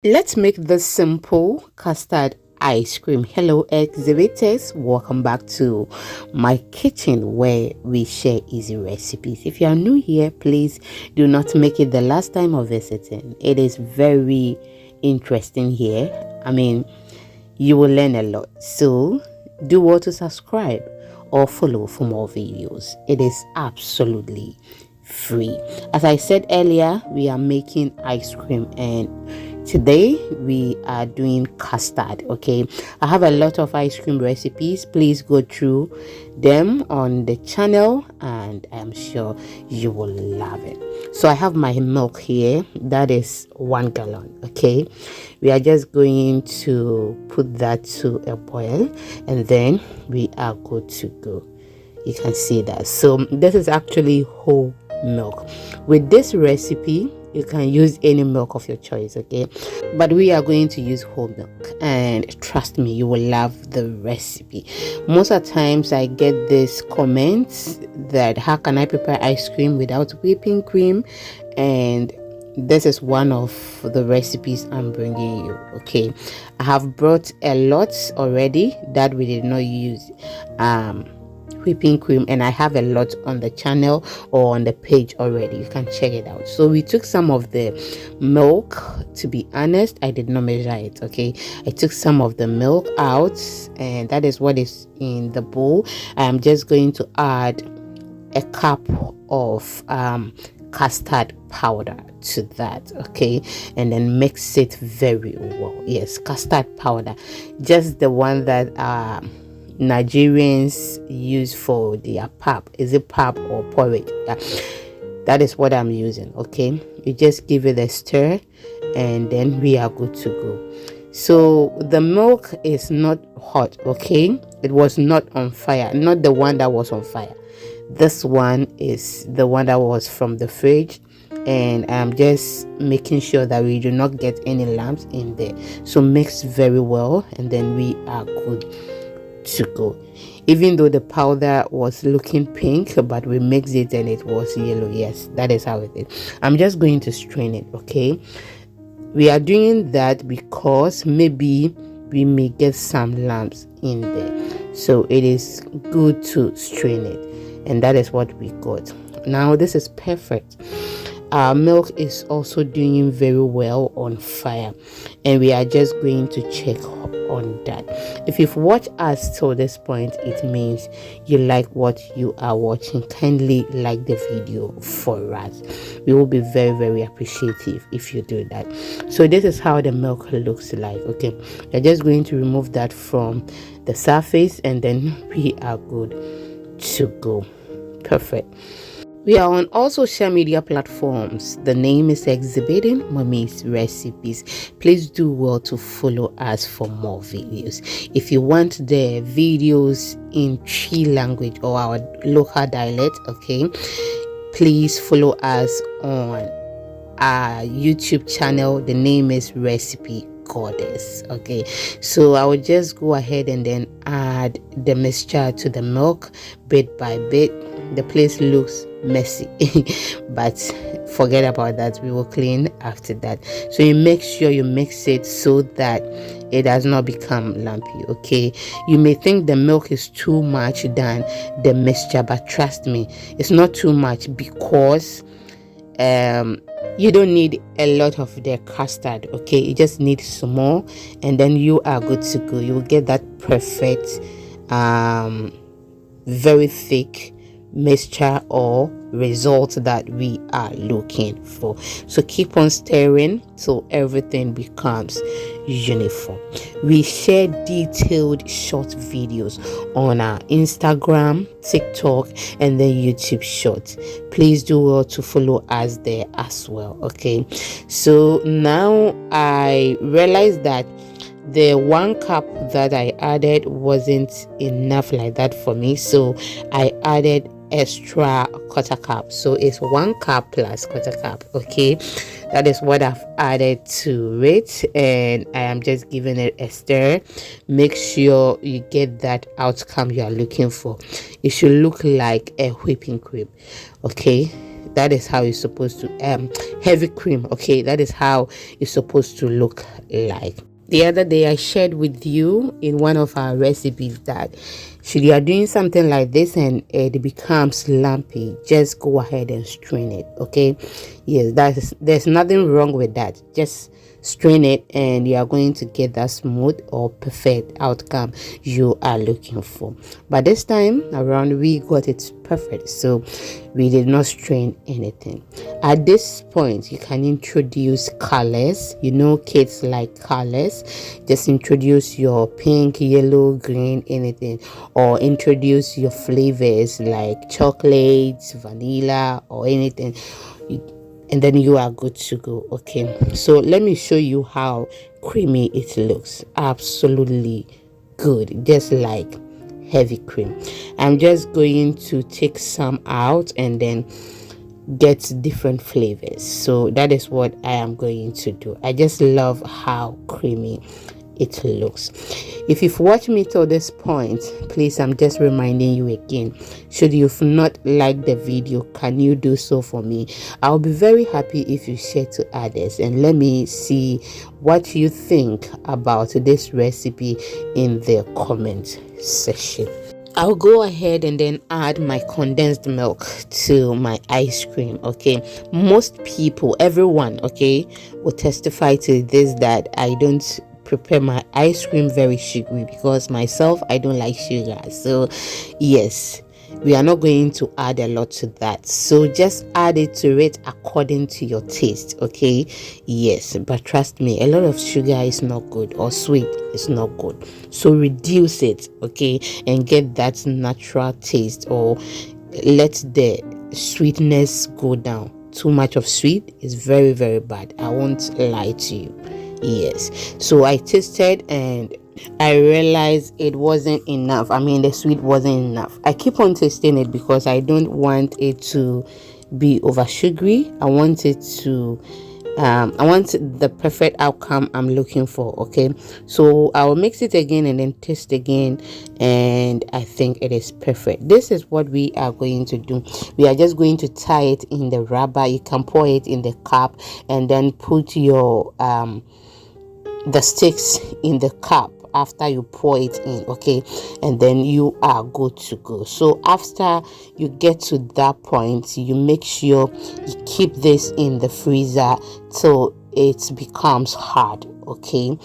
Let's make this simple custard ice cream. Hello exhibitors, welcome back to my kitchen where we share easy recipes. If you are new here, please do not make it the last time of visiting. It is very interesting here. You will learn a lot, so do well to subscribe or follow for more videos. It is absolutely free. As I said earlier, we are making ice cream, and today we are doing custard. Okay, I have a lot of ice cream recipes. Please go through them on the channel and I'm sure you will love it. So I have my milk here, that is 1 gallon. Okay, we are just going to put that to a boil and then we are good to go. You can see that. So this is actually whole milk. With this recipe you can use any milk of your choice, okay, but we are going to use whole milk, and trust me, you will love the recipe. Most of the times I get this comments that how can I prepare ice cream without whipping cream, and this is one of the recipes I'm bringing you. Okay, I have brought a lot already that we did not use whipping cream, and I have a lot on the channel or on the page already. You can check it out. So we took some of the milk. To be honest, I did not measure it. Okay, I took some of the milk out, and that is what is in the bowl. I am just going to add a cup of custard powder to that, okay, and then mix it very well. Yes, custard powder, just the one that Nigerians use for their pap. Is it pap or porridge? Yeah, that is what I'm using. Okay, you just give it a stir and then we are good to go. So the milk is not hot, okay, it was not on fire, not the one that was on fire. This one is the one that was from the fridge, and I'm just making sure that we do not get any lumps in there. So mix very well and then we are good to go. Even though the powder was looking pink, but we mixed it and it was yellow. Yes, that is how it is. I'm just going to strain it. Okay, we are doing that because maybe we may get some lumps in there, so it is good to strain it, and that is what we got. Now this is perfect. Our milk is also doing very well on fire, and we are just going to check on that. If you've watched us till this point, it means you like what you are watching. Kindly like the video for us. We will be very, very appreciative if you do that. So this is how the milk looks like. Okay, we're just going to remove that from the surface and then we are good to go. Perfect. We are on all social media platforms. The name is Exhibiting Mommy's Recipes. Please do well to follow us for more videos. If you want the videos in Twi language or our local dialect, okay, please follow us on our YouTube channel. The name is Recipe Goddess. Okay, so I will just go ahead and then add the mixture to the milk bit by bit. The place looks messy but forget about that, we will clean after that. So you make sure you mix it so that it does not become lumpy. Okay, you may think the milk is too much than the mixture, but trust me, it's not too much because you don't need a lot of the custard. Okay, you just need small and then you are good to go. You will get that perfect very thick mixture or result that we are looking for. So keep on stirring so everything becomes uniform. We share detailed short videos on our Instagram, TikTok, and then YouTube shorts. Please do well to follow us there as well. Okay, so now I realized that the 1 cup that I added wasn't enough like that for me, so I added extra quarter cup. So it's 1 cup plus quarter cup. Okay, that is what I've added to it, and I am just giving it a stir. Make sure you get that outcome you are looking for. It should look like a whipping cream. Okay, That is how it's supposed to heavy cream. Okay, that is how it's supposed to look like. The other day I shared with you in one of our recipes that should you are doing something like this and it becomes lumpy, just go ahead and strain it. Okay, yes, there's nothing wrong with that. Just strain it and you are going to get that smooth or perfect outcome you are looking for. But this time around we got it perfect, so we did not strain anything. At this point you can introduce colors. You know, kids like colors. Just introduce your pink, yellow, green, anything, or introduce your flavors like chocolates, vanilla, or anything, and then you are good to go. Okay, so let me show you how creamy it looks. Absolutely good, just like heavy cream. I'm just going to take some out and then get different flavors. So that is what I am going to do. I just love how creamy it looks. If you've watched me till this point, please, I'm just reminding you again, should you've not liked the video, can you do so for me? I'll be very happy if you share to others, and let me see what you think about this recipe in the comment section. I'll go ahead and then add my condensed milk to my ice cream. Okay, most people, everyone, okay, will testify to this, that I don't prepare my ice cream very sugary, because myself, I don't like sugar. So yes, we are not going to add a lot to that, so just add it to it according to your taste. Okay, yes, but trust me, a lot of sugar is not good, or sweet is not good, so reduce it, okay, and get that natural taste, or let the sweetness go down. Too much of sweet is very, very bad, I won't lie to you. Yes, so I tasted and I realized it wasn't enough. I mean, the sweet wasn't enough. I keep on tasting it because I don't want it to be over sugary. I want it to I want the perfect outcome I'm looking for. Okay, so I'll mix it again and then taste again, and I think it is perfect. This is what we are going to do. We are just going to tie it in the rubber. You can pour it in the cup and then put your the sticks in the cup after you pour it in. Okay, and then you are good to go. So after you get to that point, you make sure you keep this in the freezer till it becomes hard. Okay,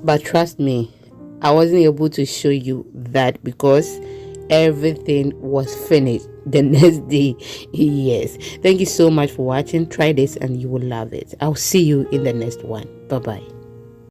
but trust me, I wasn't able to show you that because everything was finished the next day. Yes, thank you so much for watching. Try this and you will love it. I'll see you in the next one. Bye bye.